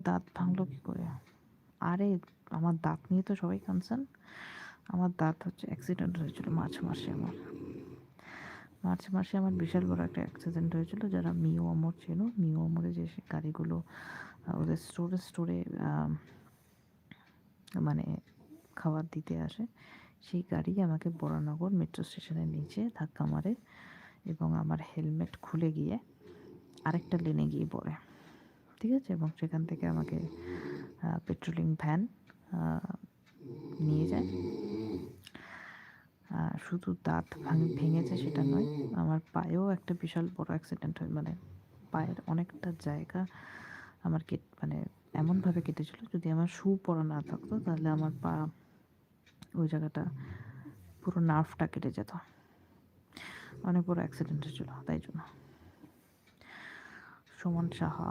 দাঁত ভাঙলো কি করে? আরে আমার দাঁত নিয়ে তো সবাই কনসার্ন। আমার দাঁত হচ্ছে অ্যাক্সিডেন্ট হয়েছিল মার্চ মাসে আমার। মার্চ মাসে আমার বিশাল বড় একটা অ্যাক্সিডেন্ট হয়েছিল। যারা মিও অমর চেনো, মিও অমরে যে সে গাড়িগুলো ওদের স্টোরে স্টোরে মানে খাবার দিতে আসে, সেই গাড়ি আমাকে বরানগর মেট্রো স্টেশনের নিচে ধাক্কা মারে এবং আমার হেলমেট খুলে গিয়ে আরেকটা লেনে গিয়ে পড়ে। ঠিক আছে? এবং সেখান থেকে আমাকে পেট্রোলিং ভ্যান নিয়ে যায়। শুধু দাঁত ভেঙেছে সেটা নয়, আমার পায়েও একটা বিশাল বড় অ্যাক্সিডেন্ট হয়। মানে পায়ের অনেকটা জায়গা আমার মানে এমনভাবে কেটেছিল, যদি আমার শু পরা না থাকতো তাহলে আমার পা ওই জায়গাটা পুরো নার্ভটা কেটে যেত। অনেক বড় অ্যাক্সিডেন্ট হয়েছিল তাই জন্য। সুমন সাহা।